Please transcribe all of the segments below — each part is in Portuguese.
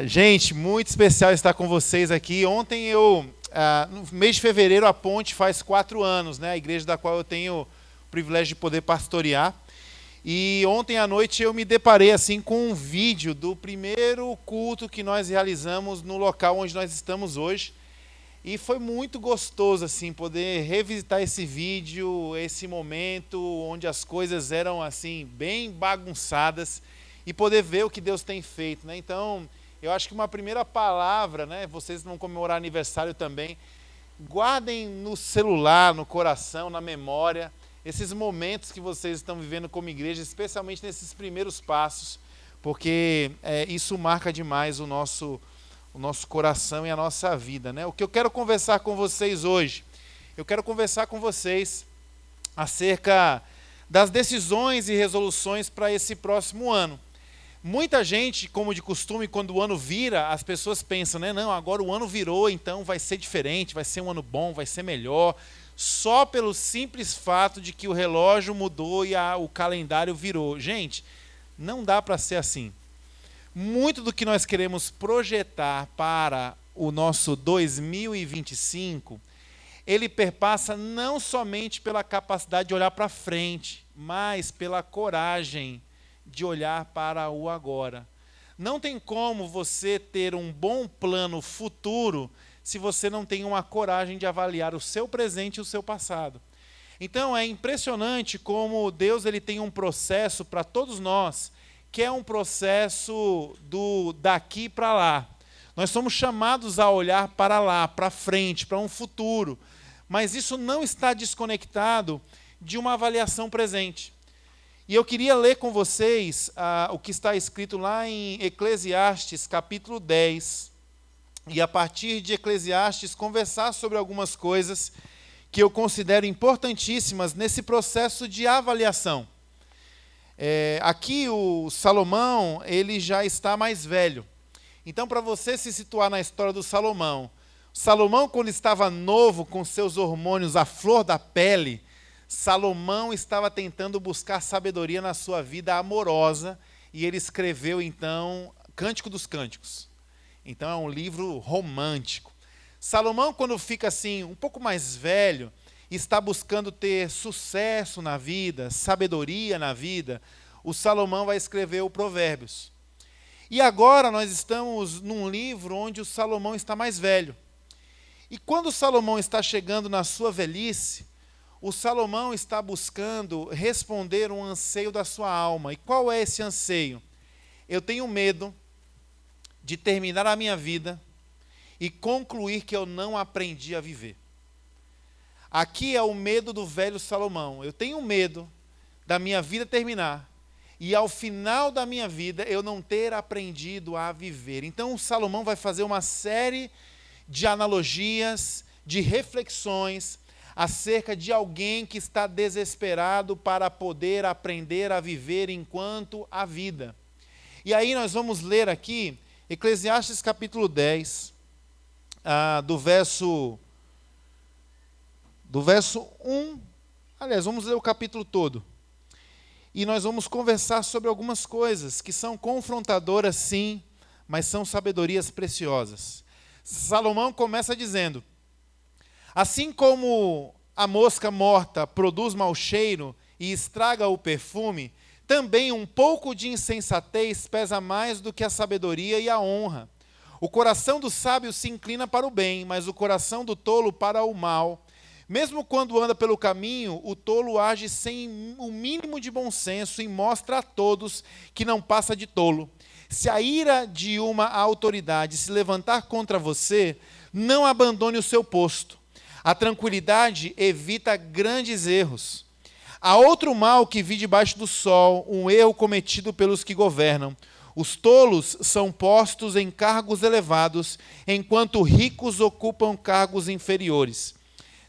Gente, muito especial estar com vocês aqui. Ontem no mês de fevereiro, a Ponte faz 4 anos, né? A igreja da qual eu tenho o privilégio de poder pastorear. E ontem à noite eu me deparei assim com um vídeo do primeiro culto que nós realizamos no local onde nós estamos hoje. E foi muito gostoso assim poder revisitar esse vídeo, esse momento onde as coisas eram assim bem bagunçadas e poder ver o que Deus tem feito, né? Então, eu acho que uma primeira palavra, né? Vocês vão comemorar aniversário também. Guardem no celular, no coração, na memória, esses momentos que vocês estão vivendo como igreja, especialmente nesses primeiros passos, porque isso marca demais o nosso coração e a nossa vida, né? O que eu quero conversar com vocês hoje, eu quero conversar com vocês acerca das decisões e resoluções para esse próximo ano. Muita gente, como de costume, quando o ano vira, as pessoas pensam, né? Não, agora o ano virou, então vai ser diferente, vai ser um ano bom, vai ser melhor, só pelo simples fato de que o relógio mudou e o calendário virou. Gente, não dá para ser assim. Muito do que nós queremos projetar para o nosso 2025, ele perpassa não somente pela capacidade de olhar para frente, mas pela coragem de olhar para o agora. Não tem como você ter um bom plano futuro se você não tem uma coragem de avaliar o seu presente e o seu passado. Então é impressionante como Deus ele tem um processo para todos nós, que é um processo do daqui para lá. Nós somos chamados a olhar para lá, para frente, para um futuro, mas isso não está desconectado de uma avaliação presente. E eu queria ler com vocês o que está escrito lá em Eclesiastes, capítulo 10, e a partir de Eclesiastes conversar sobre algumas coisas que eu considero importantíssimas nesse processo de avaliação. Aqui o Salomão, ele já está mais velho. Então, para você se situar na história do Salomão, quando estava novo, com seus hormônios à flor da pele, Salomão estava tentando buscar sabedoria na sua vida amorosa e ele escreveu, então, Cântico dos Cânticos. Então, é um livro romântico. Salomão, quando fica assim, um pouco mais velho, está buscando ter sucesso na vida, sabedoria na vida, o Salomão vai escrever o Provérbios. E agora nós estamos num livro onde o Salomão está mais velho. E quando o Salomão está chegando na sua velhice, o Salomão está buscando responder um anseio da sua alma. E qual é esse anseio? Eu tenho medo de terminar a minha vida e concluir que eu não aprendi a viver. Aqui é o medo do velho Salomão. Eu tenho medo da minha vida terminar e ao final da minha vida eu não ter aprendido a viver. Então o Salomão vai fazer uma série de analogias, de reflexões acerca de alguém que está desesperado para poder aprender a viver enquanto a vida. E aí nós vamos ler aqui Eclesiastes capítulo 10, do verso 1, aliás, vamos ler o capítulo todo. E nós vamos conversar sobre algumas coisas que são confrontadoras, sim, mas são sabedorias preciosas. Salomão começa dizendo: assim como a mosca morta produz mau cheiro e estraga o perfume, também um pouco de insensatez pesa mais do que a sabedoria e a honra. O coração do sábio se inclina para o bem, mas o coração do tolo para o mal. Mesmo quando anda pelo caminho, o tolo age sem o mínimo de bom senso e mostra a todos que não passa de tolo. Se a ira de uma autoridade se levantar contra você, não abandone o seu posto. A tranquilidade evita grandes erros. Há outro mal que vi debaixo do sol, um erro cometido pelos que governam. Os tolos são postos em cargos elevados, enquanto ricos ocupam cargos inferiores.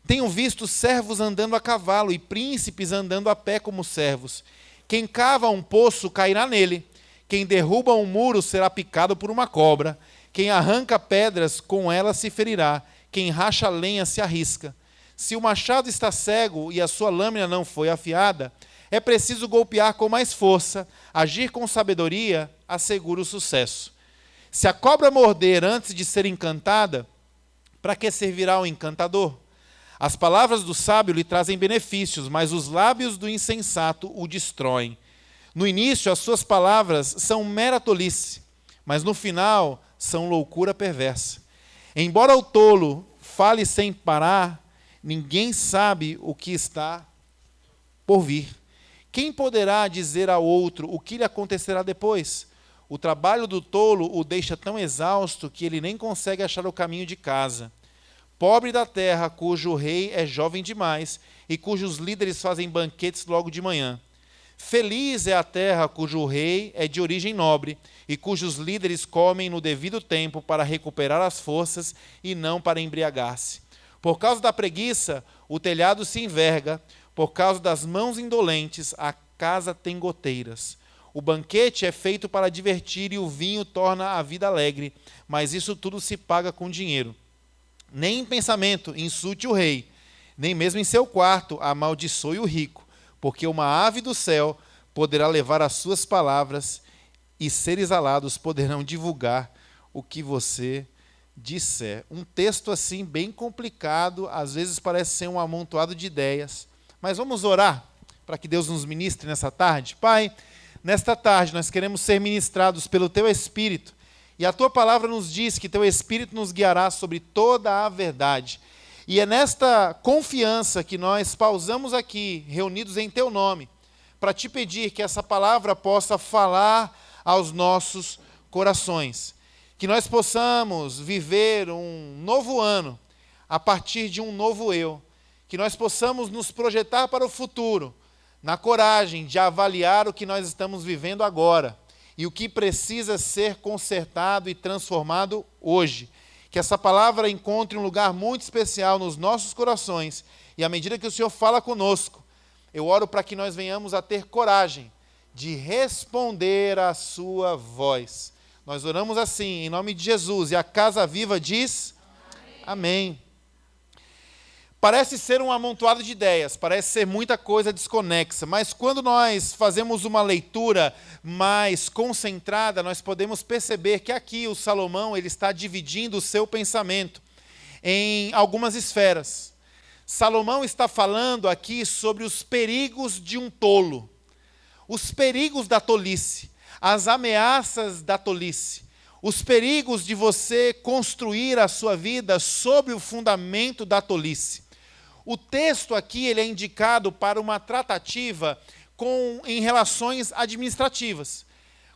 Tenho visto servos andando a cavalo e príncipes andando a pé como servos. Quem cava um poço cairá nele. Quem derruba um muro será picado por uma cobra. Quem arranca pedras, com ela se ferirá. Quem racha lenha se arrisca. Se o machado está cego e a sua lâmina não foi afiada, é preciso golpear com mais força. Agir com sabedoria assegura o sucesso. Se a cobra morder antes de ser encantada, para que servirá o encantador? As palavras do sábio lhe trazem benefícios, mas os lábios do insensato o destroem. No início, as suas palavras são mera tolice, mas no final são loucura perversa. Embora o tolo fale sem parar, ninguém sabe o que está por vir. Quem poderá dizer ao outro o que lhe acontecerá depois? O trabalho do tolo o deixa tão exausto que ele nem consegue achar o caminho de casa. Pobre da terra, cujo rei é jovem demais e cujos líderes fazem banquetes logo de manhã. Feliz é a terra cujo rei é de origem nobre e cujos líderes comem no devido tempo para recuperar as forças e não para embriagar-se. Por causa da preguiça, o telhado se enverga, por causa das mãos indolentes, a casa tem goteiras. O banquete é feito para divertir e o vinho torna a vida alegre, mas isso tudo se paga com dinheiro. Nem em pensamento insulte o rei, nem mesmo em seu quarto amaldiçoe o rico, porque uma ave do céu poderá levar as suas palavras e seres alados poderão divulgar o que você disser. Um texto assim bem complicado, às vezes parece ser um amontoado de ideias, mas vamos orar para que Deus nos ministre nessa tarde. Pai, nesta tarde nós queremos ser ministrados pelo Teu Espírito, e a Tua palavra nos diz que Teu Espírito nos guiará sobre toda a verdade. E é nesta confiança que nós pausamos aqui, reunidos em Teu nome, para Te pedir que essa palavra possa falar aos nossos corações. Que nós possamos viver um novo ano a partir de um novo eu. Que nós possamos nos projetar para o futuro, na coragem de avaliar o que nós estamos vivendo agora e o que precisa ser consertado e transformado hoje. Que essa palavra encontre um lugar muito especial nos nossos corações e à medida que o Senhor fala conosco, eu oro para que nós venhamos a ter coragem de responder à sua voz. Nós oramos assim, em nome de Jesus, e a Casa Viva diz: Amém. Parece ser um amontoado de ideias, parece ser muita coisa desconexa, mas quando nós fazemos uma leitura mais concentrada, nós podemos perceber que aqui o Salomão ele está dividindo o seu pensamento em algumas esferas. Salomão está falando aqui sobre os perigos de um tolo, os perigos da tolice, as ameaças da tolice, os perigos de você construir a sua vida sobre o fundamento da tolice. O texto aqui ele é indicado para uma tratativa em relações administrativas.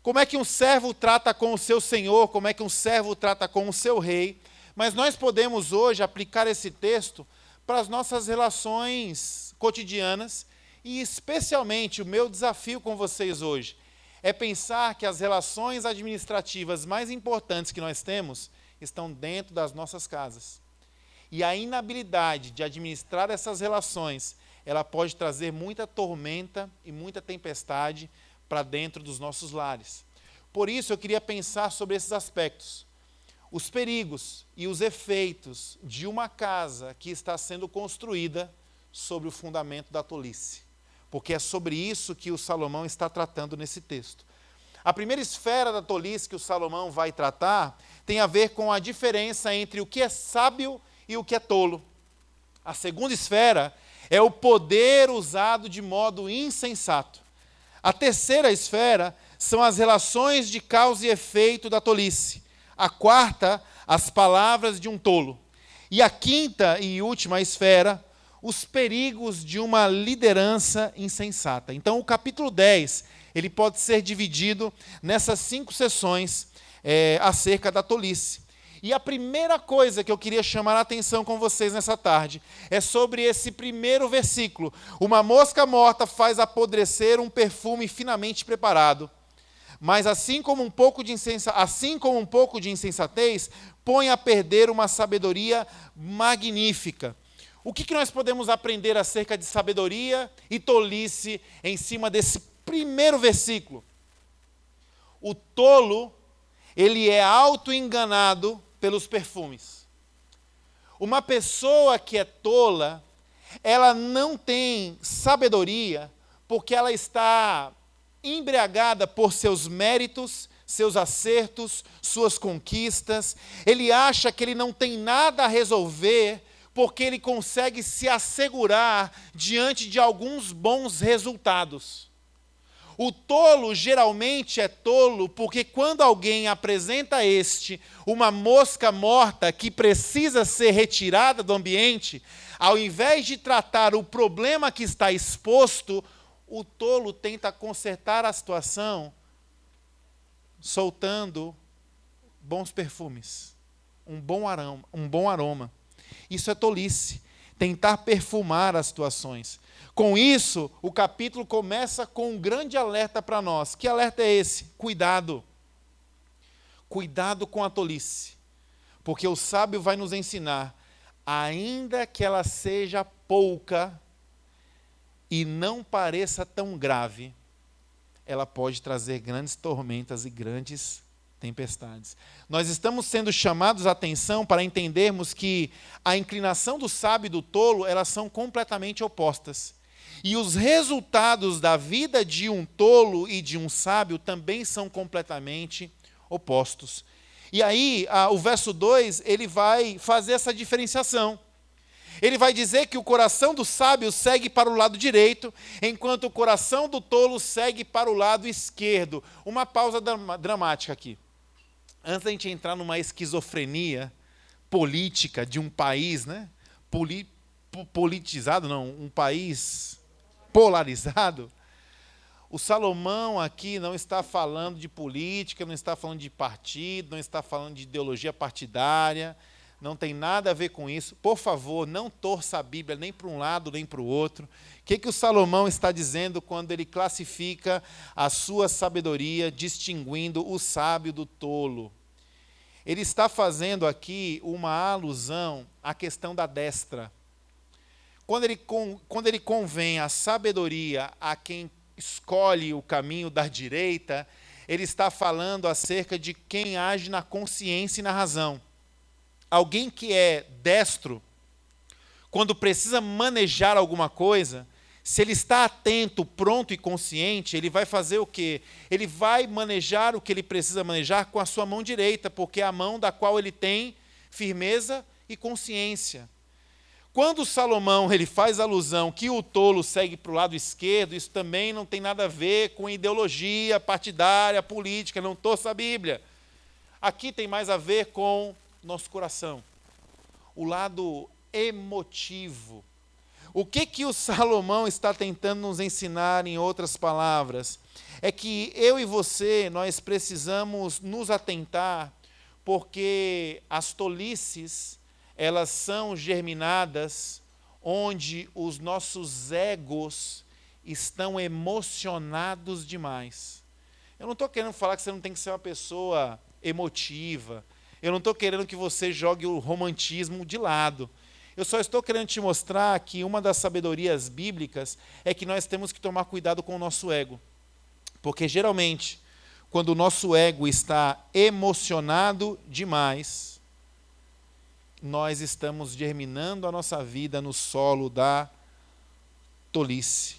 Como é que um servo trata com o seu senhor, como é que um servo trata com o seu rei. Mas nós podemos hoje aplicar esse texto para as nossas relações cotidianas e especialmente o meu desafio com vocês hoje é pensar que as relações administrativas mais importantes que nós temos estão dentro das nossas casas. E a inabilidade de administrar essas relações, ela pode trazer muita tormenta e muita tempestade para dentro dos nossos lares. Por isso eu queria pensar sobre esses aspectos. Os perigos e os efeitos de uma casa que está sendo construída sobre o fundamento da tolice. Porque é sobre isso que o Salomão está tratando nesse texto. A primeira esfera da tolice que o Salomão vai tratar tem a ver com a diferença entre o que é sábio e o que é tolo. A segunda esfera é o poder usado de modo insensato. A terceira esfera são as relações de causa e efeito da tolice. A quarta, as palavras de um tolo. E a quinta e última esfera, os perigos de uma liderança insensata. Então, o capítulo 10, ele pode ser dividido nessas 5 sessões acerca da tolice. E a primeira coisa que eu queria chamar a atenção com vocês nessa tarde é sobre esse primeiro versículo. Uma mosca morta faz apodrecer um perfume finamente preparado. Mas assim como um pouco de insensatez, põe a perder uma sabedoria magnífica. O que nós podemos aprender acerca de sabedoria e tolice em cima desse primeiro versículo? O tolo, ele é auto-enganado pelos perfumes. Uma pessoa que é tola, ela não tem sabedoria porque ela está embriagada por seus méritos, seus acertos, suas conquistas. Ele acha que ele não tem nada a resolver, porque ele consegue se assegurar diante de alguns bons resultados. O tolo geralmente é tolo porque quando alguém apresenta a este uma mosca morta que precisa ser retirada do ambiente, ao invés de tratar o problema que está exposto, o tolo tenta consertar a situação soltando bons perfumes, um bom aroma. Isso é tolice, tentar perfumar as situações. Com isso, o capítulo começa com um grande alerta para nós. Que alerta é esse? Cuidado. Cuidado com a tolice. Porque o sábio vai nos ensinar, ainda que ela seja pouca e não pareça tão grave, ela pode trazer grandes tormentas e grandes tempestades. Nós estamos sendo chamados a atenção para entendermos que a inclinação do sábio e do tolo, elas são completamente opostas. E os resultados da vida de um tolo e de um sábio também são completamente opostos. E aí, o verso 2, ele vai fazer essa diferenciação. Ele vai dizer que o coração do sábio segue para o lado direito, enquanto o coração do tolo segue para o lado esquerdo. Uma pausa dramática aqui. Antes da gente entrar numa esquizofrenia política de um país, né? Politizado, não, um país polarizado, o Salomão aqui não está falando de política, não está falando de partido, não está falando de ideologia partidária, não tem nada a ver com isso. Por favor, não torça a Bíblia nem para um lado nem para o outro. O que o Salomão está dizendo quando ele classifica a sua sabedoria, distinguindo o sábio do tolo? Ele está fazendo aqui uma alusão à questão da destra. Quando ele convém a sabedoria a quem escolhe o caminho da direita, ele está falando acerca de quem age na consciência e na razão. Alguém que é destro, quando precisa manejar alguma coisa, se ele está atento, pronto e consciente, ele vai fazer o quê? Ele vai manejar o que ele precisa manejar com a sua mão direita, porque é a mão da qual ele tem firmeza e consciência. Quando Salomão ele faz alusão que o tolo segue para o lado esquerdo, isso também não tem nada a ver com ideologia partidária, política, não torça a Bíblia. Aqui tem mais a ver com nosso coração, o lado emotivo. O que o Salomão está tentando nos ensinar, em outras palavras, é que eu e você, nós precisamos nos atentar, porque as tolices, elas são germinadas onde os nossos egos estão emocionados demais. Eu não estou querendo falar que você não tem que ser uma pessoa emotiva. Eu não estou querendo que você jogue o romantismo de lado. Eu só estou querendo te mostrar que uma das sabedorias bíblicas é que nós temos que tomar cuidado com o nosso ego. Porque geralmente, quando o nosso ego está emocionado demais, nós estamos germinando a nossa vida no solo da tolice.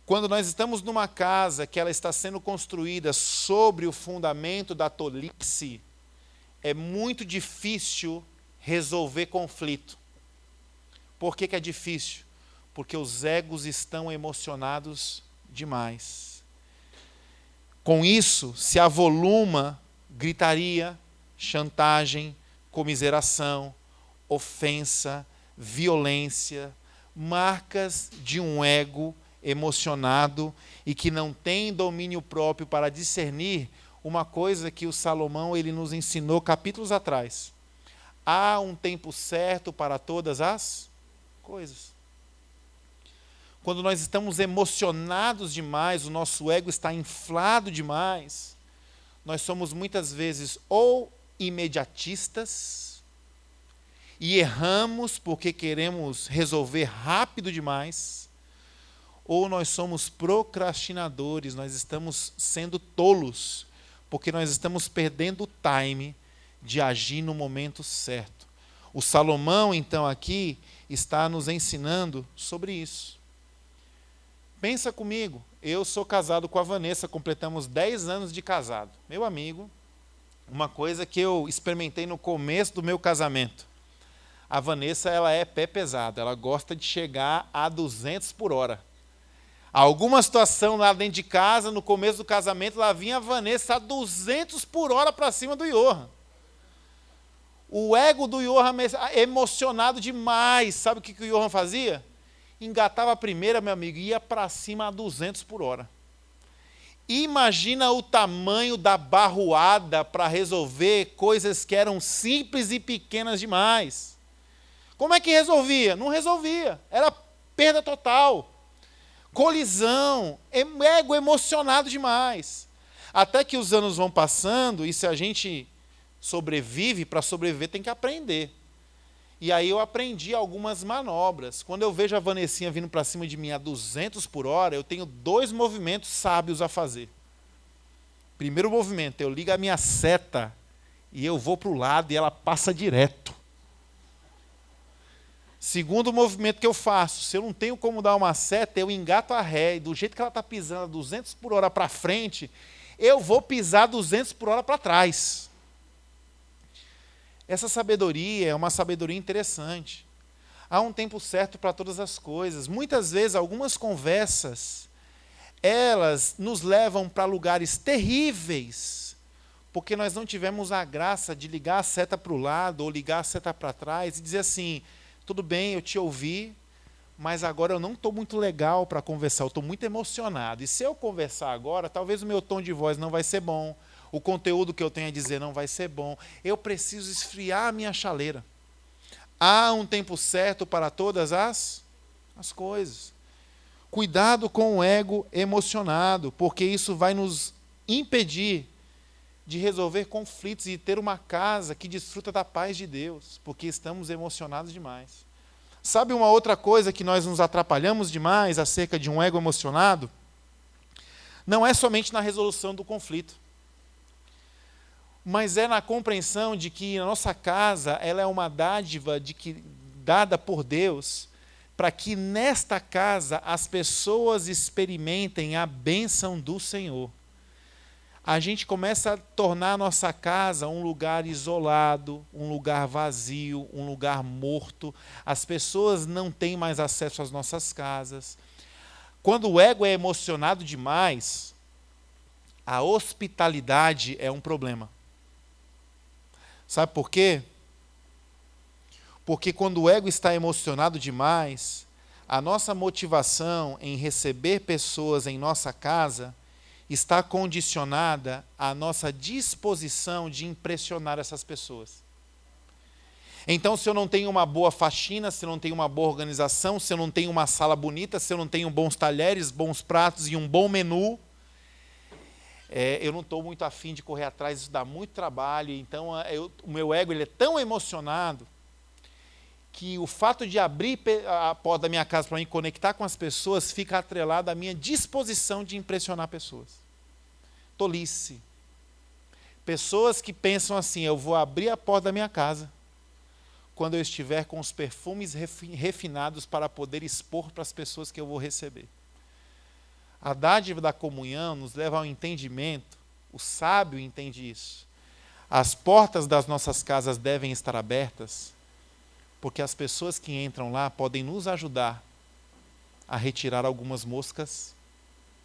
Quando nós estamos numa casa que ela está sendo construída sobre o fundamento da tolice, é muito difícil resolver conflito. Por que é difícil? Porque os egos estão emocionados demais. Com isso, se avoluma gritaria, chantagem, comiseração, ofensa, violência, marcas de um ego emocionado e que não tem domínio próprio para discernir uma coisa que o Salomão ele nos ensinou capítulos atrás. Há um tempo certo para todas as coisas. Quando nós estamos emocionados demais, o nosso ego está inflado demais, nós somos muitas vezes ou imediatistas e erramos porque queremos resolver rápido demais, ou nós somos procrastinadores, nós estamos sendo tolos, porque nós estamos perdendo o time de agir no momento certo. O Salomão, então, aqui está nos ensinando sobre isso. Pensa comigo, eu sou casado com a Vanessa, completamos 10 anos de casado. Meu amigo, uma coisa que eu experimentei no começo do meu casamento. A Vanessa, ela é pé pesado, ela gosta de chegar a 200 por hora. Alguma situação lá dentro de casa, no começo do casamento, lá vinha a Vanessa a 200 por hora para cima do Johan. O ego do Johan emocionado demais. Sabe o que o Johan fazia? Engatava a primeira, meu amigo, e ia para cima a 200 por hora. Imagina o tamanho da barroada para resolver coisas que eram simples e pequenas demais. Como é que resolvia? Não resolvia. Era perda total. Colisão, ego emocionado demais. Até que os anos vão passando, e se a gente sobrevive, para sobreviver tem que aprender. E aí eu aprendi algumas manobras. Quando eu vejo a Vanessinha vindo para cima de mim a 200 por hora, eu tenho 2 movimentos sábios a fazer. Primeiro movimento, eu ligo a minha seta e eu vou para o lado e ela passa direto. Segundo movimento que eu faço, se eu não tenho como dar uma seta, eu engato a ré, e do jeito que ela está pisando a 200 por hora para frente, eu vou pisar 200 por hora para trás. Essa sabedoria é uma sabedoria interessante. Há um tempo certo para todas as coisas. Muitas vezes, algumas conversas, elas nos levam para lugares terríveis, porque nós não tivemos a graça de ligar a seta para o lado ou ligar a seta para trás e dizer assim, tudo bem, eu te ouvi, mas agora eu não estou muito legal para conversar, eu estou muito emocionado. E se eu conversar agora, talvez o meu tom de voz não vai ser bom, o conteúdo que eu tenho a dizer não vai ser bom. Eu preciso esfriar a minha chaleira. Há um tempo certo para todas as coisas. Cuidado com o ego emocionado, porque isso vai nos impedir de resolver conflitos e ter uma casa que desfruta da paz de Deus, porque estamos emocionados demais. Sabe uma outra coisa que nós nos atrapalhamos demais acerca de um ego emocionado? Não é somente na resolução do conflito, mas é na compreensão de que a nossa casa ela é uma dádiva dada por Deus para que nesta casa as pessoas experimentem a bênção do Senhor. A gente começa a tornar a nossa casa um lugar isolado, um lugar vazio, um lugar morto. As pessoas não têm mais acesso às nossas casas. Quando o ego é emocionado demais, a hospitalidade é um problema. Sabe por quê? Porque quando o ego está emocionado demais, a nossa motivação em receber pessoas em nossa casa está condicionada à nossa disposição de impressionar essas pessoas. Então, se eu não tenho uma boa faxina, se eu não tenho uma boa organização, se eu não tenho uma sala bonita, se eu não tenho bons talheres, bons pratos e um bom menu, eu não estou muito afim de correr atrás, isso dá muito trabalho. Então, o meu ego ele é tão emocionado que o fato de abrir a porta da minha casa para me conectar com as pessoas fica atrelado à minha disposição de impressionar pessoas. Tolice. Pessoas que pensam assim, eu vou abrir a porta da minha casa quando eu estiver com os perfumes refinados para poder expor para as pessoas que eu vou receber. A dádiva da comunhão nos leva ao entendimento, o sábio entende isso. As portas das nossas casas devem estar abertas, porque as pessoas que entram lá podem nos ajudar a retirar algumas moscas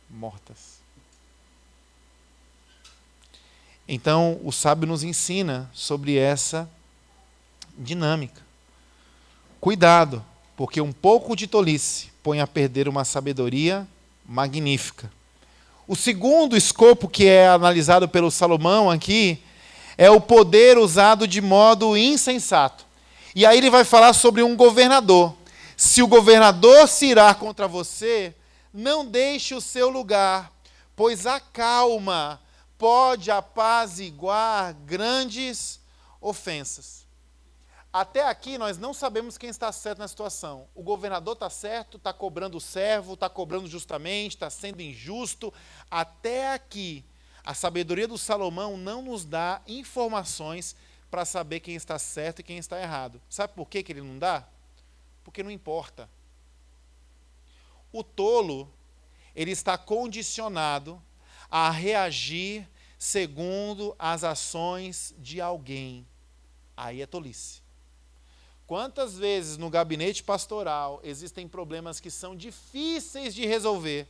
mortas. Então, o sábio nos ensina sobre essa dinâmica. Cuidado, porque um pouco de tolice põe a perder uma sabedoria magnífica. O segundo escopo que é analisado pelo Salomão aqui é o poder usado de modo insensato. E aí ele vai falar sobre um governador. Se o governador se irar contra você, não deixe o seu lugar, pois a calma pode apaziguar grandes ofensas. Até aqui nós não sabemos quem está certo na situação. O governador está certo, está cobrando o servo, está cobrando justamente, está sendo injusto. Até aqui, a sabedoria do Salomão não nos dá informações para saber quem está certo e quem está errado. Sabe por que ele não dá? Porque não importa. O tolo, ele está condicionado a reagir segundo as ações de alguém. Aí é tolice. Quantas vezes no gabinete pastoral existem problemas que são difíceis de resolver,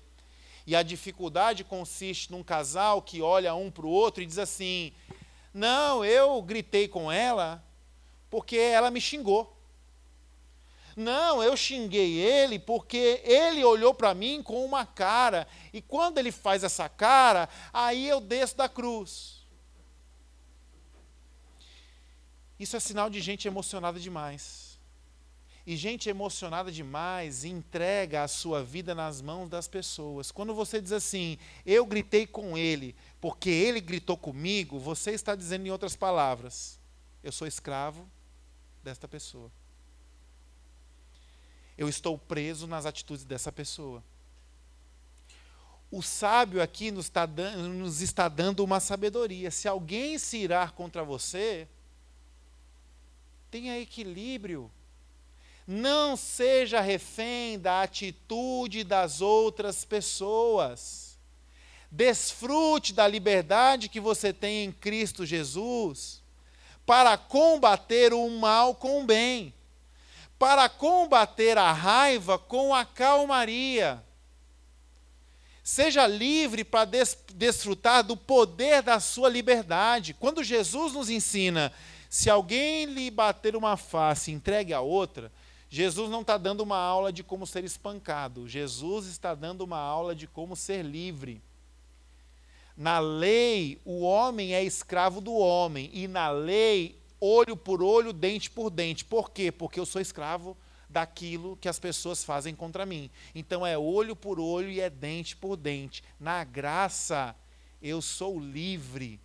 e a dificuldade consiste num casal que olha um para o outro e diz assim: não, eu gritei com ela porque ela me xingou. Não, eu xinguei ele porque ele olhou para mim com uma cara, e quando ele faz essa cara, aí eu desço da cruz. Isso é sinal de gente emocionada demais. E gente emocionada demais entrega a sua vida nas mãos das pessoas. Quando você diz assim, eu gritei com ele porque ele gritou comigo, você está dizendo em outras palavras, eu sou escravo desta pessoa. Eu estou preso nas atitudes dessa pessoa. O sábio aqui nos está dando uma sabedoria. Se alguém se irar contra você, tenha equilíbrio. Não seja refém da atitude das outras pessoas. Desfrute da liberdade que você tem em Cristo Jesus para combater o mal com o bem, para combater a raiva com a calmaria. Seja livre para desfrutar do poder da sua liberdade. Quando Jesus nos ensina, se alguém lhe bater uma face, entregue a outra, Jesus não está dando uma aula de como ser espancado. Jesus está dando uma aula de como ser livre. Na lei, o homem é escravo do homem. E na lei, olho por olho, dente por dente. Por quê? Porque eu sou escravo daquilo que as pessoas fazem contra mim. Então é olho por olho e é dente por dente. Na graça, eu sou livre.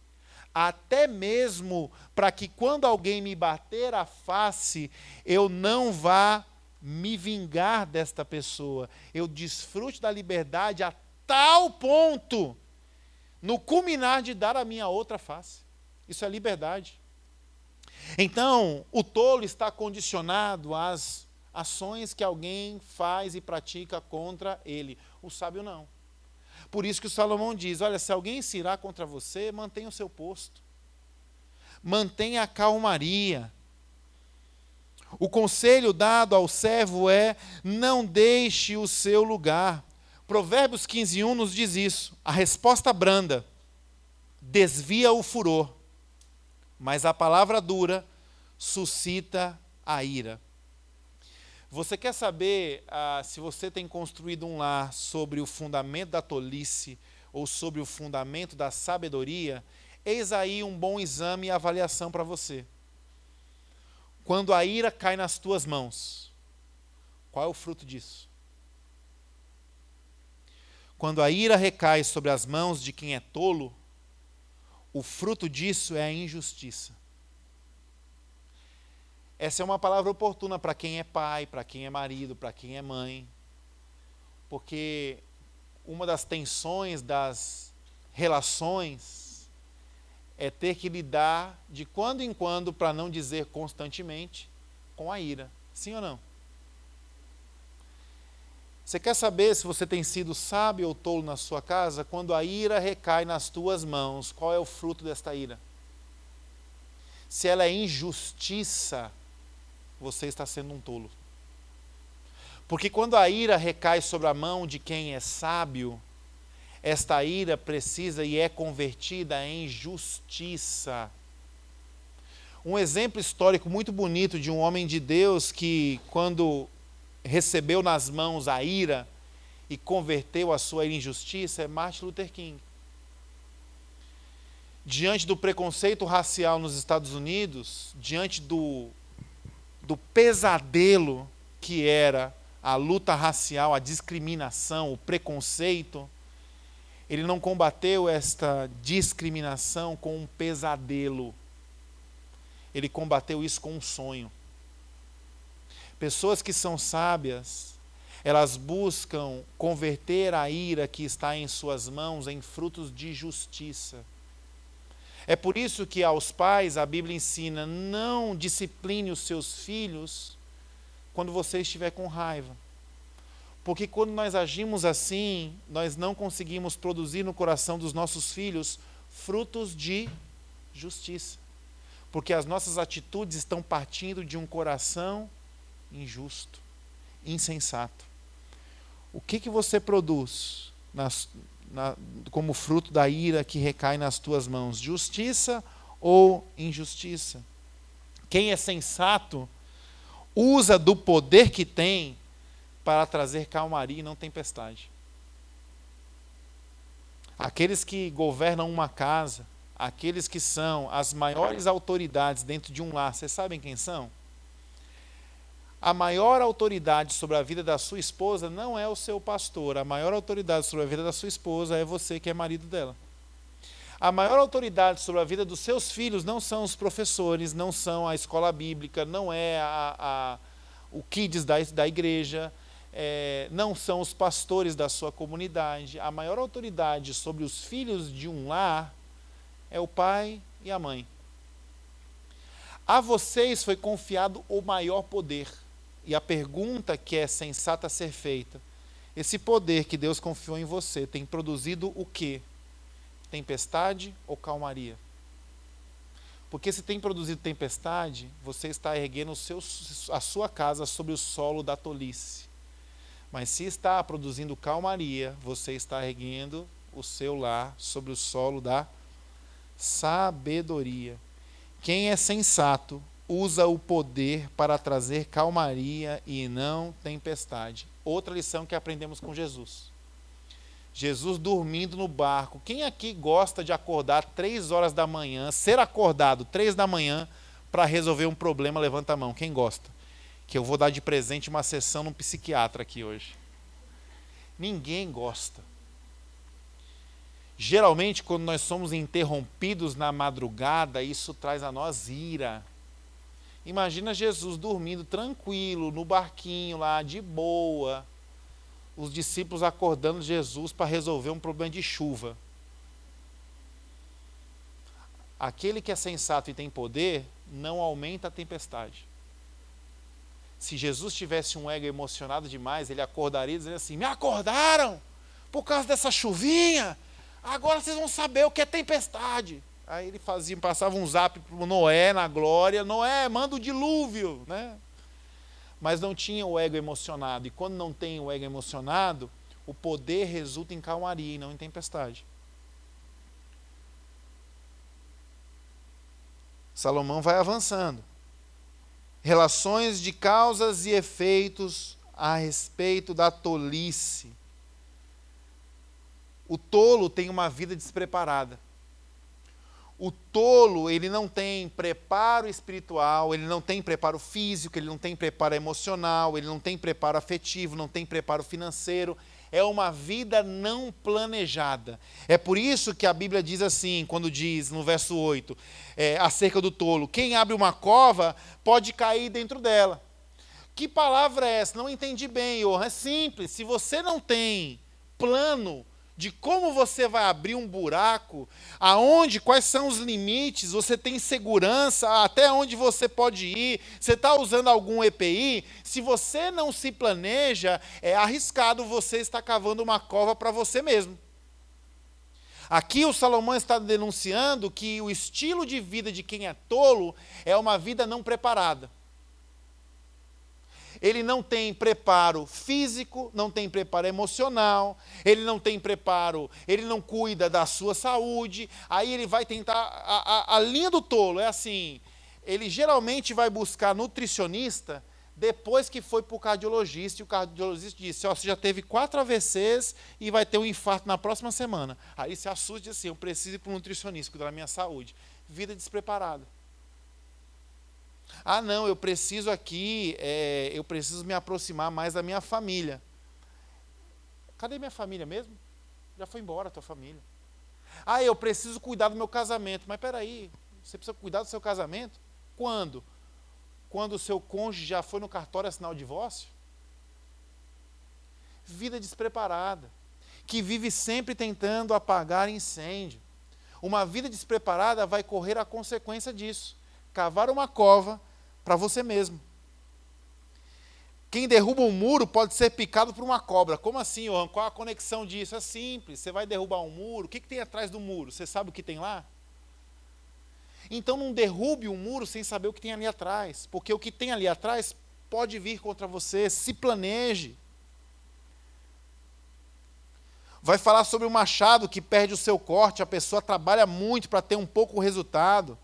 Até mesmo para que quando alguém me bater a face, eu não vá me vingar desta pessoa. Eu desfrute da liberdade a tal ponto, no culminar de dar a minha outra face. Isso é liberdade. Então, o tolo está condicionado às ações que alguém faz e pratica contra ele. O sábio não. Por isso que o Salomão diz, olha, se alguém se irá contra você, mantenha o seu posto. Mantenha a calmaria. O conselho dado ao servo é, não deixe o seu lugar. Provérbios 15:1 nos diz isso. A resposta branda desvia o furor, mas a palavra dura suscita a ira. Você quer saber se você tem construído um lar sobre o fundamento da tolice ou sobre o fundamento da sabedoria? Eis aí um bom exame e avaliação para você. Quando a ira cai nas tuas mãos, qual é o fruto disso? Quando a ira recai sobre as mãos de quem é tolo, o fruto disso é a injustiça. Essa é uma palavra oportuna para quem é pai, para quem é marido, para quem é mãe. Porque uma das tensões das relações é ter que lidar de quando em quando, para não dizer constantemente, com a ira. Sim ou não? Você quer saber se você tem sido sábio ou tolo na sua casa? Quando a ira recai nas tuas mãos, qual é o fruto desta ira? Se ela é injustiça, você está sendo um tolo. Porque quando a ira recai sobre a mão de quem é sábio, esta ira precisa e é convertida em justiça. Um exemplo histórico muito bonito de um homem de Deus que, quando recebeu nas mãos a ira e converteu a sua ira em justiça, é Martin Luther King. Diante do preconceito racial nos Estados Unidos, diante do pesadelo que era a luta racial, a discriminação, o preconceito, ele não combateu esta discriminação com um pesadelo. Ele combateu isso com um sonho. Pessoas que são sábias, elas buscam converter a ira que está em suas mãos em frutos de justiça. É por isso que aos pais a Bíblia ensina, não discipline os seus filhos quando você estiver com raiva. Porque quando nós agimos assim, nós não conseguimos produzir no coração dos nossos filhos frutos de justiça. Porque as nossas atitudes estão partindo de um coração injusto, insensato. O que você produz como fruto da ira que recai nas tuas mãos? Justiça ou injustiça? Quem é sensato usa do poder que tem para trazer calmaria e não tempestade. Aqueles que governam uma casa, aqueles que são as maiores autoridades dentro de um lar, vocês sabem quem são? A maior autoridade sobre a vida da sua esposa não é o seu pastor. A maior autoridade sobre a vida da sua esposa é você que é marido dela. A maior autoridade sobre a vida dos seus filhos não são os professores, não são a escola bíblica, não é o kids da igreja, não são os pastores da sua comunidade. A maior autoridade sobre os filhos de um lar é o pai e a mãe. A vocês foi confiado o maior poder. E a pergunta que é sensata a ser feita: esse poder que Deus confiou em você tem produzido o quê? Tempestade ou calmaria? Porque se tem produzido tempestade, você está erguendo a sua casa sobre o solo da tolice. Mas se está produzindo calmaria, você está erguendo o seu lar sobre o solo da sabedoria. Quem é sensato usa o poder para trazer calmaria e não tempestade. Outra lição que aprendemos com Jesus. Jesus dormindo no barco. Quem aqui gosta de acordar 3 horas da manhã, ser acordado 3 da manhã para resolver um problema? Levanta a mão. Quem gosta? Que eu vou dar de presente uma sessão num psiquiatra aqui hoje. Ninguém gosta. Geralmente, quando nós somos interrompidos na madrugada, isso traz a nós ira. Imagina Jesus dormindo tranquilo, no barquinho lá, de boa. Os discípulos acordando Jesus para resolver um problema de chuva. Aquele que é sensato e tem poder, não aumenta a tempestade. Se Jesus tivesse um ego emocionado demais, ele acordaria dizendo assim: me acordaram por causa dessa chuvinha, agora vocês vão saber o que é tempestade. Aí ele passava um zap para o Noé na glória: Noé, manda o dilúvio, né? Mas não tinha o ego emocionado. E quando não tem o ego emocionado, o poder resulta em calmaria e não em tempestade. Salomão vai avançando. Relações de causas e efeitos a respeito da tolice. O tolo tem uma vida despreparada. O tolo, ele não tem preparo espiritual, ele não tem preparo físico, ele não tem preparo emocional, ele não tem preparo afetivo, não tem preparo financeiro. É uma vida não planejada. É por isso que a Bíblia diz assim, quando diz no verso 8, acerca do tolo: quem abre uma cova pode cair dentro dela. Que palavra é essa? Não entendi bem, Johan. É simples. Se você não tem plano de como você vai abrir um buraco, quais são os limites, você tem segurança, até onde você pode ir, você está usando algum EPI, se você não se planeja, é arriscado você estar cavando uma cova para você mesmo. Aqui o Salomão está denunciando que o estilo de vida de quem é tolo é uma vida não preparada. Ele não tem preparo físico, não tem preparo emocional, ele não tem preparo, ele não cuida da sua saúde. Aí ele vai tentar, a linha do tolo é assim: ele geralmente vai buscar nutricionista depois que foi para o cardiologista, e o cardiologista disse: você já teve 4 AVCs e vai ter um infarto na próxima semana. Aí se assusta e diz assim: eu preciso ir para um nutricionista cuidar da minha saúde. Vida despreparada. Ah, não, eu preciso eu preciso me aproximar mais da minha família. Cadê minha família mesmo? Já foi embora a tua família. Ah, eu preciso cuidar do meu casamento. Mas peraí, você precisa cuidar do seu casamento? Quando? Quando o seu cônjuge já foi no cartório assinar o divórcio? Vida despreparada, que vive sempre tentando apagar incêndio. Uma vida despreparada vai correr a consequência disso: cavar uma cova para você mesmo. Quem derruba um muro pode ser picado por uma cobra. Como assim, Johan? Qual a conexão disso? É simples. Você vai derrubar um muro, o que tem atrás do muro? Você sabe o que tem lá? Então não derrube um muro sem saber o que tem ali atrás. Porque o que tem ali atrás pode vir contra você. Se planeje. Vai falar sobre o machado que perde o seu corte. A pessoa trabalha muito para ter um pouco resultado.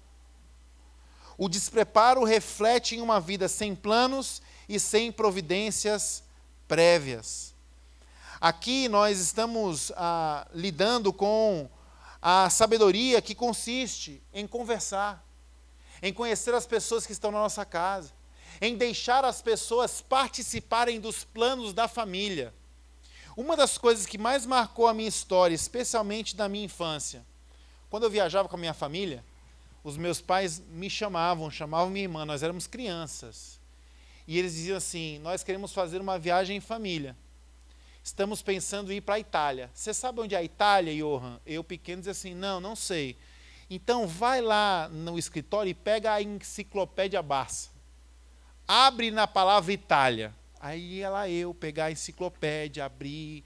O despreparo reflete em uma vida sem planos e sem providências prévias. Aqui nós estamos lidando com a sabedoria que consiste em conversar, em conhecer as pessoas que estão na nossa casa, em deixar as pessoas participarem dos planos da família. Uma das coisas que mais marcou a minha história, especialmente da minha infância, quando eu viajava com a minha família, os meus pais me chamavam minha irmã, nós éramos crianças. E eles diziam assim, nós queremos fazer uma viagem em família. Estamos pensando em ir para a Itália. Você sabe onde é a Itália, Johan? Eu pequeno dizia assim, não sei. Então vai lá no escritório e pega a enciclopédia Barça. Abre na palavra Itália. Aí ia lá eu pegar a enciclopédia, abrir.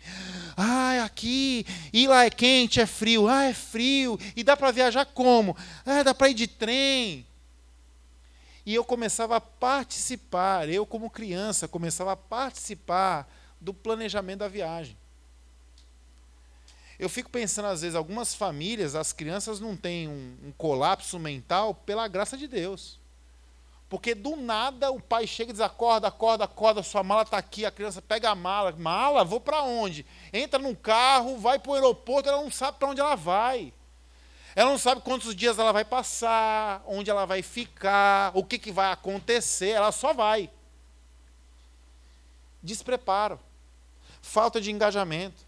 Aqui. E lá é quente, é frio. É frio. E dá para viajar como? Dá para ir de trem. E eu começava a participar, eu como criança, começava a participar do planejamento da viagem. Eu fico pensando, às vezes, algumas famílias, as crianças não têm um colapso mental pela graça de Deus. Porque do nada o pai chega e diz, acorda, sua mala está aqui, a criança pega a mala, vou para onde? Entra num carro, vai para o aeroporto, ela não sabe para onde ela vai. Ela não sabe quantos dias ela vai passar, onde ela vai ficar, o que vai acontecer, ela só vai. Despreparo, falta de engajamento.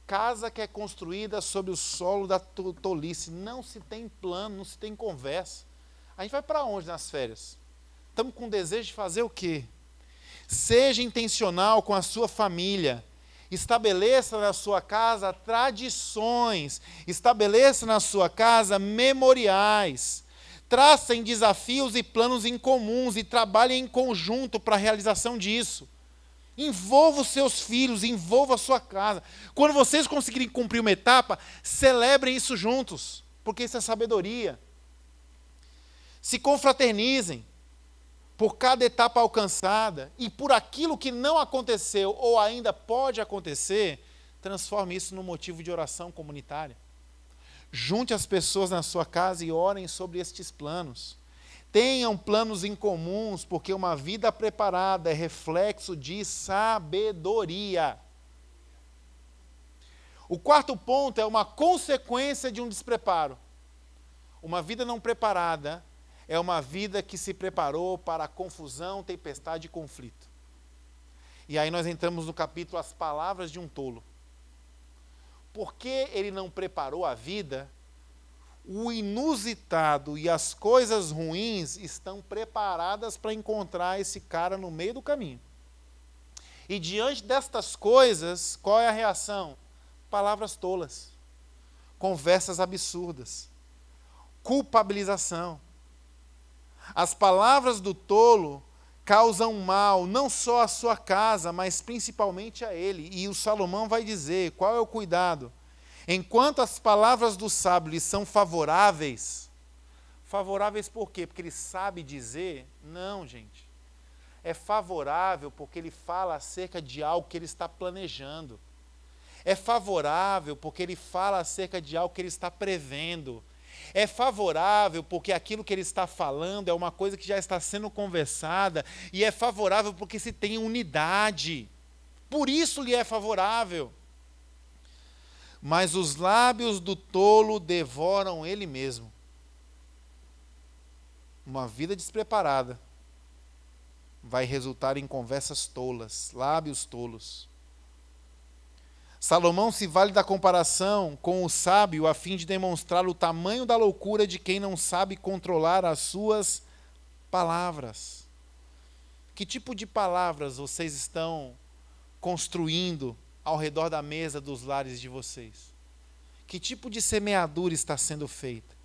Casa que é construída sobre o solo da tolice, não se tem plano, não se tem conversa. A gente vai para onde nas férias? Estamos com desejo de fazer o quê? Seja intencional com a sua família. Estabeleça na sua casa tradições. Estabeleça na sua casa memoriais. Tracem desafios e planos em comuns e trabalhem em conjunto para a realização disso. Envolva os seus filhos, envolva a sua casa. Quando vocês conseguirem cumprir uma etapa, celebrem isso juntos, porque isso é sabedoria. Se confraternizem por cada etapa alcançada e por aquilo que não aconteceu ou ainda pode acontecer, transforme isso num motivo de oração comunitária. Junte as pessoas na sua casa e orem sobre estes planos. Tenham planos em comuns, porque uma vida preparada é reflexo de sabedoria. O quarto ponto é uma consequência de um despreparo. Uma vida não preparada é uma vida que se preparou para a confusão, tempestade e conflito. E aí nós entramos no capítulo As Palavras de um Tolo. Porque ele não preparou a vida, o inusitado e as coisas ruins estão preparadas para encontrar esse cara no meio do caminho. E diante destas coisas, qual é a reação? Palavras tolas, conversas absurdas, culpabilização. As palavras do tolo causam mal, não só à sua casa, mas principalmente a ele. E o Salomão vai dizer, qual é o cuidado? Enquanto as palavras do sábio lhe são favoráveis, favoráveis por quê? Porque ele sabe dizer? Não, gente. É favorável porque ele fala acerca de algo que ele está planejando. É favorável porque ele fala acerca de algo que ele está prevendo. É favorável porque aquilo que ele está falando é uma coisa que já está sendo conversada, e é favorável porque se tem unidade. Por isso lhe é favorável. Mas os lábios do tolo devoram ele mesmo. Uma vida despreparada vai resultar em conversas tolas, lábios tolos. Salomão se vale da comparação com o sábio a fim de demonstrar o tamanho da loucura de quem não sabe controlar as suas palavras. Que tipo de palavras vocês estão construindo ao redor da mesa dos lares de vocês? Que tipo de semeadura está sendo feita?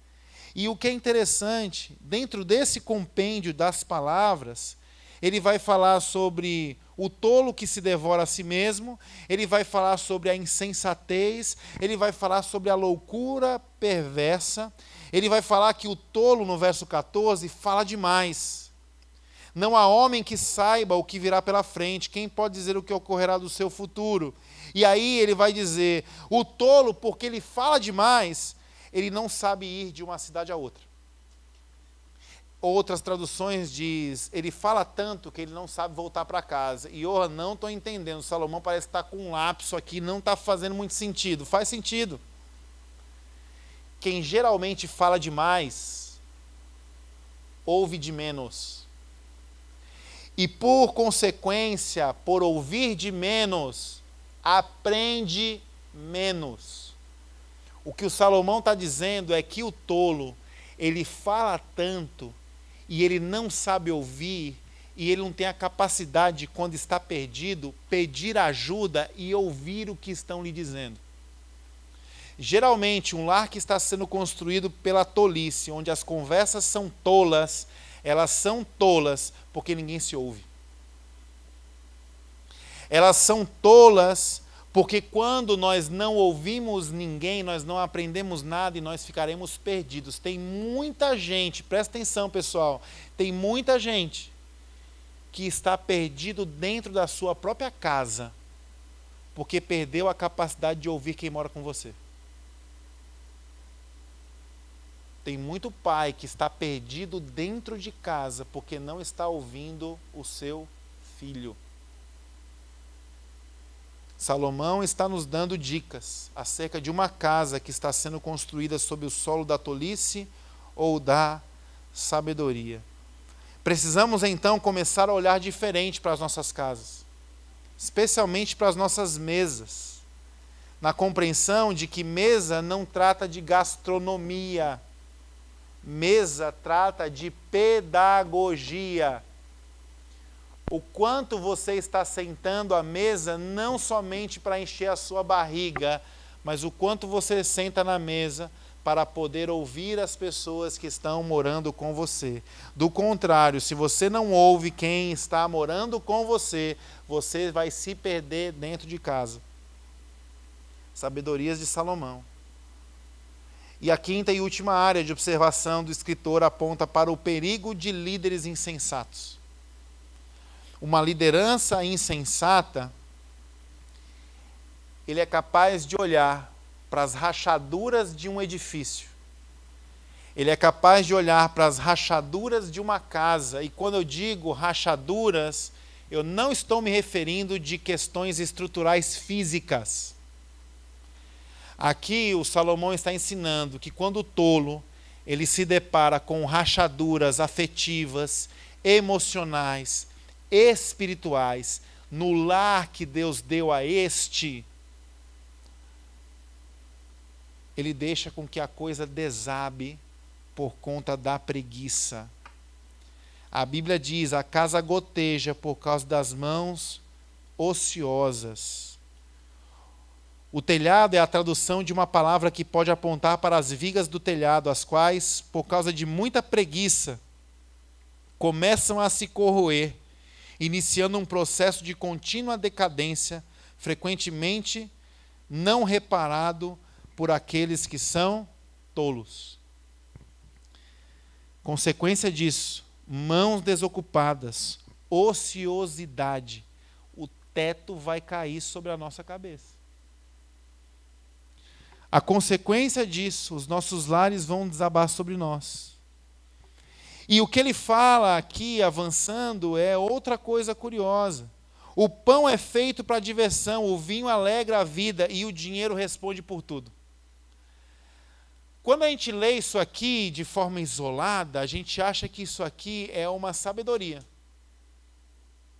E o que é interessante, dentro desse compêndio das palavras, ele vai falar sobre o tolo que se devora a si mesmo, ele vai falar sobre a insensatez, ele vai falar sobre a loucura perversa, ele vai falar que o tolo, no verso 14, fala demais. Não há homem que saiba o que virá pela frente, quem pode dizer o que ocorrerá do seu futuro? E aí ele vai dizer, o tolo, porque ele fala demais, ele não sabe ir de uma cidade a outra. Outras traduções diz, ele fala tanto que ele não sabe voltar para casa. E eu não estou entendendo, Salomão parece estar com um lapso aqui, não está fazendo muito sentido. Faz sentido. Quem geralmente fala demais, ouve de menos. E por consequência, por ouvir de menos, aprende menos. O que o Salomão está dizendo é que o tolo, ele fala tanto, e ele não sabe ouvir, e ele não tem a capacidade de, quando está perdido, pedir ajuda e ouvir o que estão lhe dizendo. Geralmente, um lar que está sendo construído pela tolice, onde as conversas são tolas, elas são tolas porque ninguém se ouve. Elas são tolas porque quando nós não ouvimos ninguém, nós não aprendemos nada e nós ficaremos perdidos. Tem muita gente, presta atenção pessoal, tem muita gente que está perdido dentro da sua própria casa, porque perdeu a capacidade de ouvir quem mora com você. Tem muito pai que está perdido dentro de casa, porque não está ouvindo o seu filho. Salomão está nos dando dicas acerca de uma casa que está sendo construída sob o solo da tolice ou da sabedoria. Precisamos então começar a olhar diferente para as nossas casas, especialmente para as nossas mesas, na compreensão de que mesa não trata de gastronomia, mesa trata de pedagogia. O quanto você está sentando à mesa, não somente para encher a sua barriga, mas o quanto você senta na mesa para poder ouvir as pessoas que estão morando com você. Do contrário, se você não ouve quem está morando com você, você vai se perder dentro de casa. Sabedorias de Salomão. E a quinta e última área de observação do escritor aponta para o perigo de líderes insensatos. Uma liderança insensata, ele é capaz de olhar para as rachaduras de um edifício. Ele é capaz de olhar para as rachaduras de uma casa. E quando eu digo rachaduras, eu não estou me referindo de questões estruturais físicas. Aqui o Salomão está ensinando que quando o tolo, ele se depara com rachaduras afetivas, emocionais, espirituais, no lar que Deus deu a este, ele deixa com que a coisa desabe por conta da preguiça. A Bíblia diz, a casa goteja por causa das mãos ociosas. O telhado é a tradução de uma palavra que pode apontar para as vigas do telhado, as quais, por causa de muita preguiça, começam a se corroer, iniciando um processo de contínua decadência, frequentemente não reparado por aqueles que são tolos. Consequência disso, mãos desocupadas, ociosidade, o teto vai cair sobre a nossa cabeça. A consequência disso, os nossos lares vão desabar sobre nós. E o que ele fala aqui, avançando, é outra coisa curiosa. O pão é feito para diversão, o vinho alegra a vida e o dinheiro responde por tudo. Quando a gente lê isso aqui de forma isolada, a gente acha que isso aqui é uma sabedoria.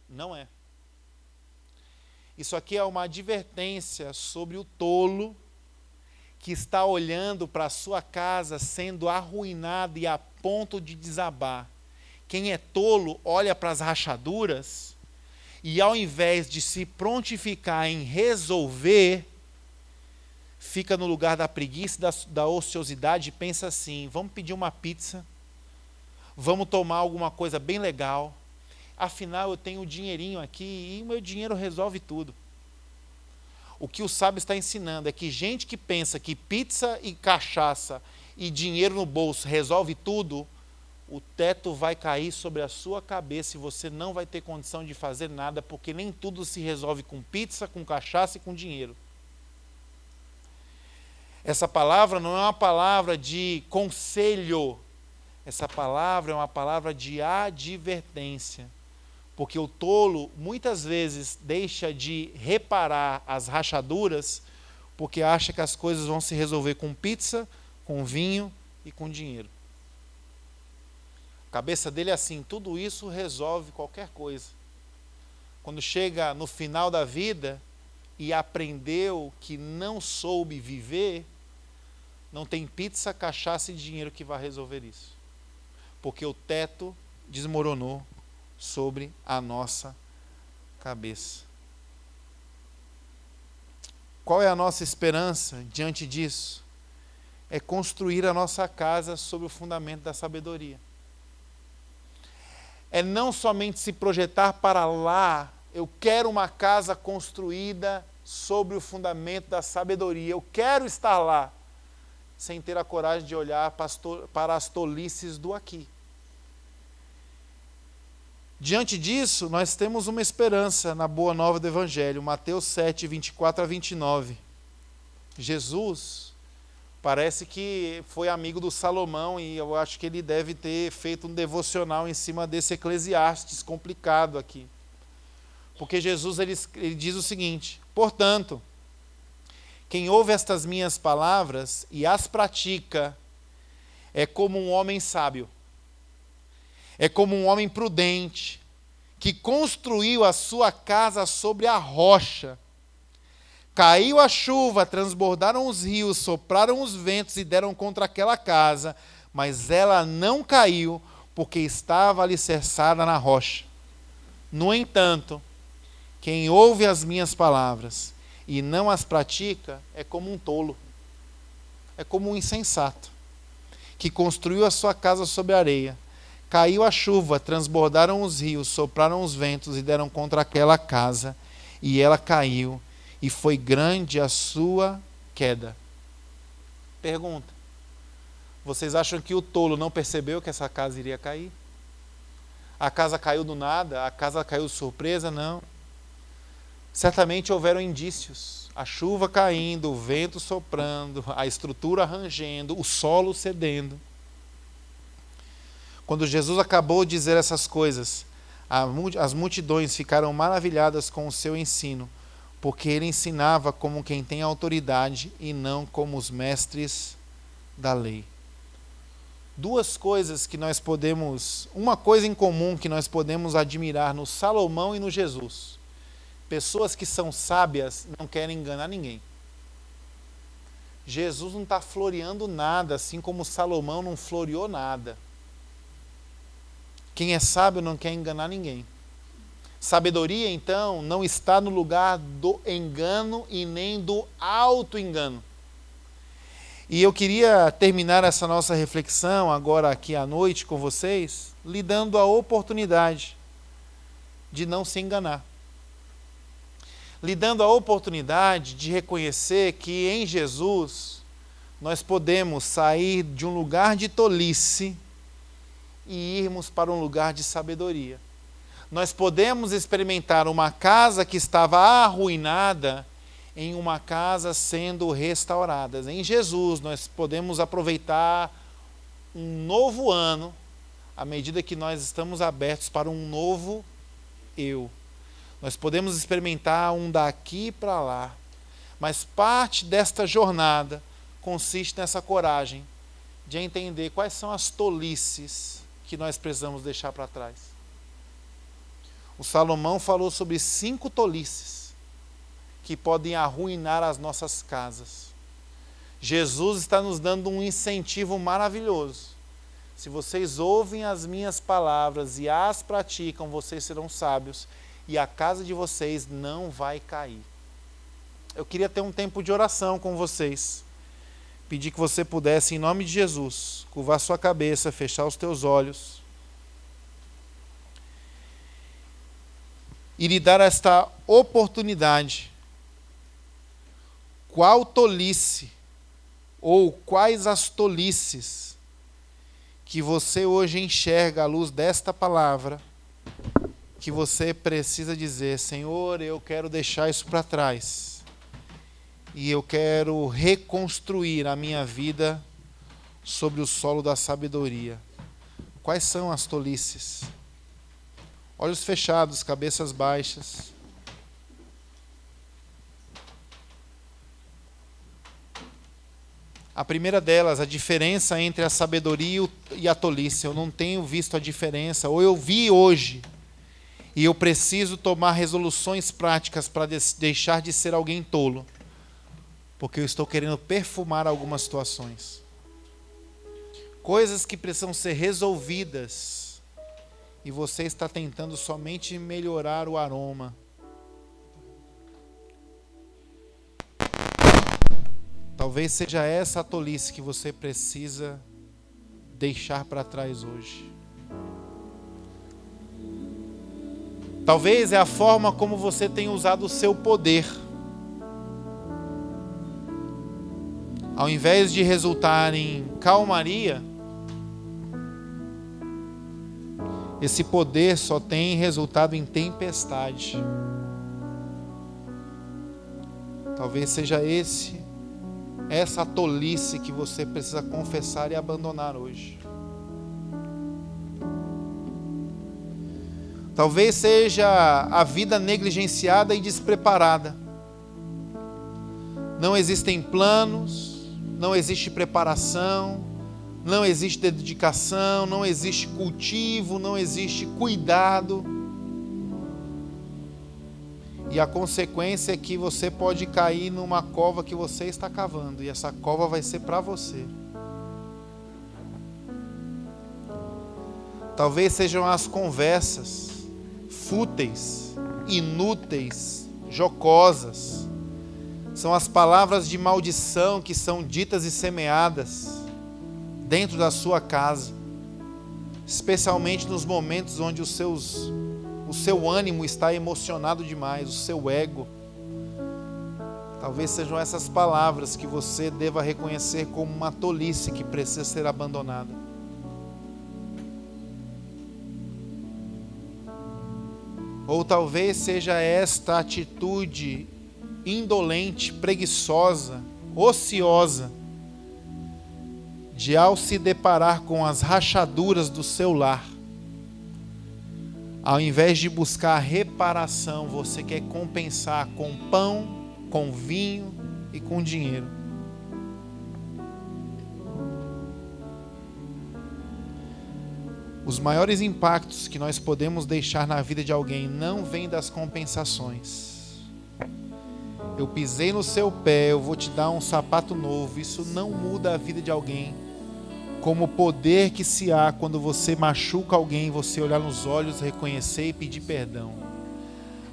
Não é. Isso aqui é uma advertência sobre o tolo que está olhando para a sua casa sendo arruinado e a ponto de desabar. Quem é tolo olha para as rachaduras e, ao invés de se prontificar em resolver, fica no lugar da preguiça e da ociosidade e pensa assim, vamos pedir uma pizza, vamos tomar alguma coisa bem legal, Afinal, eu tenho um dinheirinho aqui e o meu dinheiro resolve tudo. O que o sábio está ensinando é que gente que pensa que pizza e cachaça e dinheiro no bolso resolve tudo, o teto vai cair sobre a sua cabeça e você não vai ter condição de fazer nada, porque nem tudo se resolve com pizza, com cachaça e com dinheiro. Essa palavra não é uma palavra de conselho, essa palavra é uma palavra de advertência. Porque o tolo muitas vezes deixa de reparar as rachaduras porque acha que as coisas vão se resolver com pizza, com vinho e com dinheiro. A cabeça dele é assim, tudo isso resolve qualquer coisa. Quando chega no final da vida e aprendeu que não soube viver, não tem pizza, cachaça e dinheiro que vai resolver isso. Porque o teto desmoronou sobre a nossa cabeça. Qual é a nossa esperança diante disso? É construir a nossa casa sobre o fundamento da sabedoria. É não somente se projetar para lá, eu quero uma casa construída sobre o fundamento da sabedoria, eu quero estar lá, sem ter a coragem de olhar para as tolices do aqui. Diante disso, nós temos uma esperança na boa nova do Evangelho, Mateus 7, 24 a 29. Jesus parece que foi amigo do Salomão e eu acho que ele deve ter feito um devocional em cima desse Eclesiastes complicado aqui. Porque Jesus ele diz o seguinte: portanto, quem ouve estas minhas palavras e as pratica é como um homem sábio. É como um homem prudente, que construiu a sua casa sobre a rocha. Caiu a chuva, transbordaram os rios, sopraram os ventos e deram contra aquela casa, mas ela não caiu, porque estava alicerçada na rocha. No entanto, quem ouve as minhas palavras e não as pratica é como um tolo, é como um insensato, que construiu a sua casa sobre a areia. Caiu a chuva, transbordaram os rios, sopraram os ventos e deram contra aquela casa, e ela caiu, e foi grande a sua queda. Pergunta: vocês acham que o tolo não percebeu que essa casa iria cair? A casa caiu do nada? A casa caiu de surpresa? Não. Certamente houveram indícios. A chuva caindo, o vento soprando, a estrutura rangendo, o solo cedendo. Quando Jesus acabou de dizer essas coisas, as multidões ficaram maravilhadas com o seu ensino, porque ele ensinava como quem tem autoridade e não como os mestres da lei. Duas coisas que nós podemos, uma coisa em comum que nós podemos admirar no Salomão e no Jesus. Pessoas que são sábias não querem enganar ninguém. Jesus não está floreando nada, assim como Salomão não floreou nada. Quem é sábio não quer enganar ninguém. Sabedoria, então, não está no lugar do engano e nem do auto-engano. E eu queria terminar essa nossa reflexão agora aqui à noite com vocês, lhe dando a oportunidade de não se enganar. Lhe dando a oportunidade de reconhecer que em Jesus nós podemos sair de um lugar de tolice e irmos para um lugar de sabedoria. Nós podemos experimentar uma casa que estava arruinada em uma casa sendo restaurada. Em Jesus nós podemos aproveitar um novo ano à medida que nós estamos abertos para um novo eu. Nós podemos experimentar um daqui para lá, mas parte desta jornada consiste nessa coragem de entender quais são as tolices que nós precisamos deixar para trás. O Salomão falou sobre 5 tolices que podem arruinar as nossas casas. Jesus está nos dando um incentivo maravilhoso. Se vocês ouvem as minhas palavras e as praticam, vocês serão sábios e a casa de vocês não vai cair. Eu queria ter um tempo de oração com vocês. Pedir que você pudesse, em nome de Jesus, curvar sua cabeça, fechar os teus olhos. e lhe dar esta oportunidade. Qual tolice, ou quais as tolices que você hoje enxerga à luz desta palavra, que você precisa dizer: Senhor, eu quero deixar isso para trás e eu quero reconstruir a minha vida sobre o solo da sabedoria. Quais são as tolices? Olhos fechados, cabeças baixas. A primeira delas, a diferença entre a sabedoria e a tolice. Eu não tenho visto a diferença, ou eu vi hoje, e eu preciso tomar resoluções práticas para deixar de ser alguém tolo, porque eu estou querendo perfumar algumas situações. Coisas que precisam ser resolvidas, e você está tentando somente melhorar o aroma. Talvez seja essa a tolice que você precisa deixar para trás hoje. Talvez é a forma como você tem usado o seu poder. Ao invés de resultar em calmaria, esse poder só tem resultado em tempestade. Talvez seja essa tolice que você precisa confessar e abandonar hoje. Talvez seja a vida negligenciada e despreparada. Não existem planos, não existe preparação, não existe dedicação, não existe cultivo, não existe cuidado. E a consequência é que você pode cair numa cova que você está cavando, e essa cova vai ser para você. Talvez sejam as conversas fúteis, inúteis, jocosas. São as palavras de maldição que são ditas e semeadas dentro da sua casa, especialmente nos momentos onde o seu ânimo está emocionado demais, o seu ego. Talvez sejam essas palavras que você deva reconhecer como uma tolice que precisa ser abandonada. Ou talvez seja esta atitude indolente, preguiçosa, ociosa, de ao se deparar com as rachaduras do seu lar, ao invés de buscar reparação, você quer compensar com pão, com vinho e com dinheiro. Os maiores impactos que nós podemos deixar na vida de alguém não vêm das compensações. Eu pisei no seu pé, eu vou te dar um sapato novo. Isso não muda a vida de alguém. Como o poder que se há quando você machuca alguém, você olhar nos olhos, reconhecer e pedir perdão.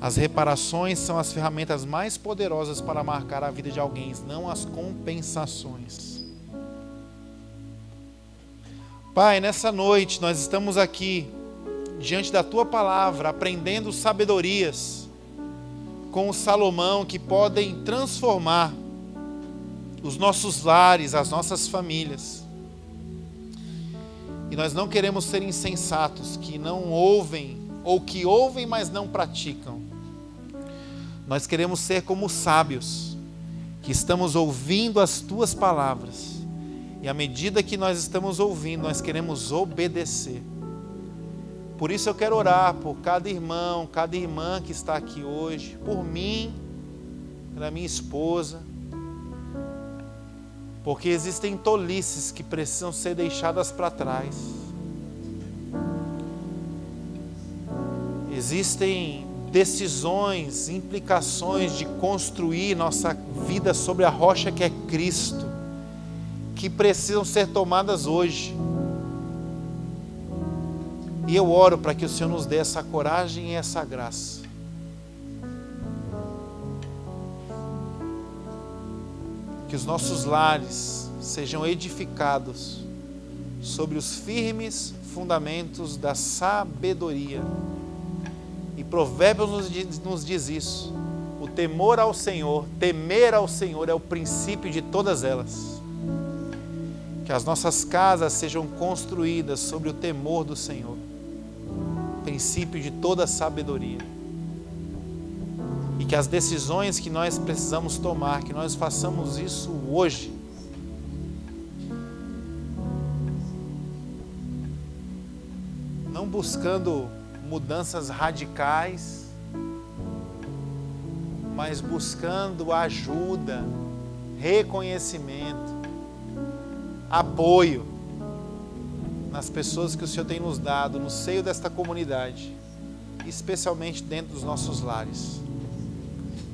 As reparações são as ferramentas mais poderosas para marcar a vida de alguém, não as compensações. Pai, nessa noite nós estamos aqui diante da Tua palavra, aprendendo sabedorias com o Salomão que podem transformar os nossos lares, as nossas famílias. E nós não queremos ser insensatos, que não ouvem, ou que ouvem, mas não praticam. Nós queremos ser como sábios, que estamos ouvindo as Tuas palavras. E à medida que nós estamos ouvindo, nós queremos obedecer. Por isso eu quero orar por cada irmão, cada irmã que está aqui hoje, por mim, pela minha esposa, porque existem tolices que precisam ser deixadas para trás. Existem decisões, implicações de construir nossa vida sobre a rocha que é Cristo, que precisam ser tomadas hoje. E eu oro para que o Senhor nos dê essa coragem e essa graça. Que os nossos lares sejam edificados sobre os firmes fundamentos da sabedoria. E Provérbios nos diz isso. O temor ao Senhor, temer ao Senhor é o princípio de todas elas. Que as nossas casas sejam construídas sobre o temor do Senhor, princípio de toda sabedoria. E que as decisões que nós precisamos tomar, que nós façamos isso hoje. Não buscando mudanças radicais, mas buscando ajuda, reconhecimento, apoio nas pessoas que o Senhor tem nos dado no seio desta comunidade, especialmente dentro dos nossos lares.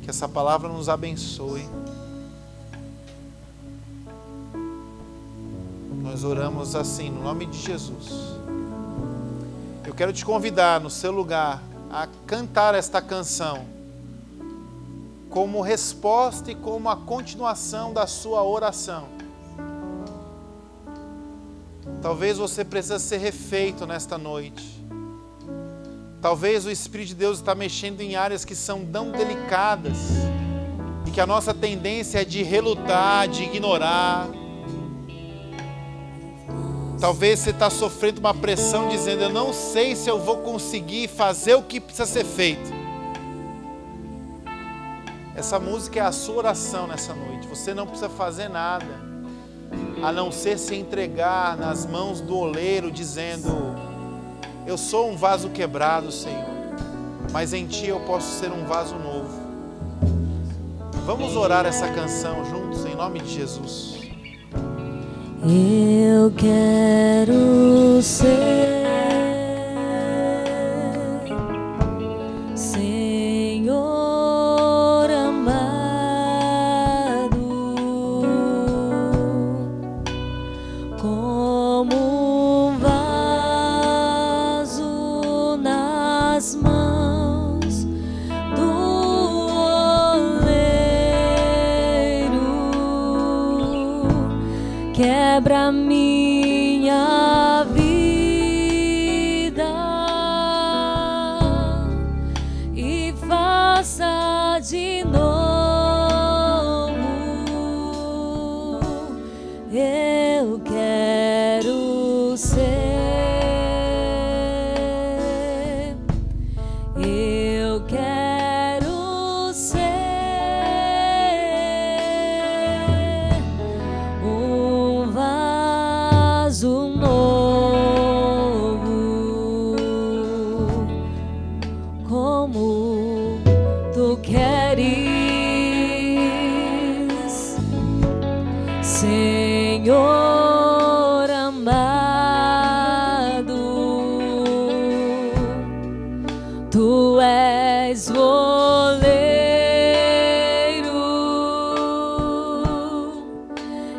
Que essa palavra nos abençoe. Nós oramos assim, no nome de Jesus. Eu quero te convidar no seu lugar a cantar esta canção como resposta e como a continuação da sua oração. Talvez você precise ser refeito nesta noite. Talvez o Espírito de Deus está mexendo em áreas que são tão delicadas e que a nossa tendência é de relutar, de ignorar. Talvez você está sofrendo uma pressão dizendo: eu não sei se eu vou conseguir fazer o que precisa ser feito. Essa música é a sua oração nessa noite. Você não precisa fazer nada, a não ser se entregar nas mãos do oleiro, dizendo: eu sou um vaso quebrado, Senhor, mas em Ti eu posso ser um vaso novo. Vamos orar essa canção juntos, em nome de Jesus. Eu quero ser Senhor amado, como um vaso nas mãos do oleiro. Quebra minha vida e faça de novo. Eu quero ser, eu quero ser um vaso novo, como Tu queres, Senhor amado. Tu és o oleiro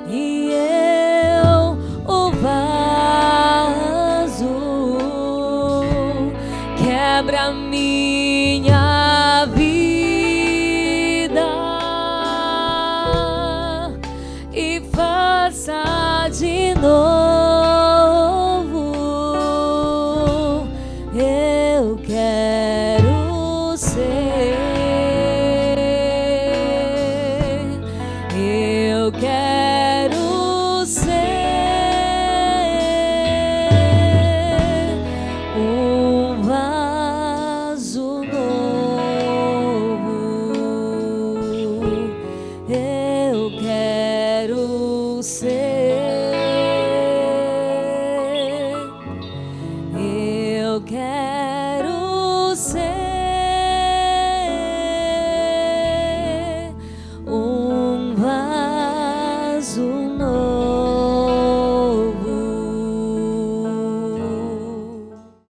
e eu o vaso. Quebra minha vida e faça de novo. Eu quero ser, eu quero ser um vaso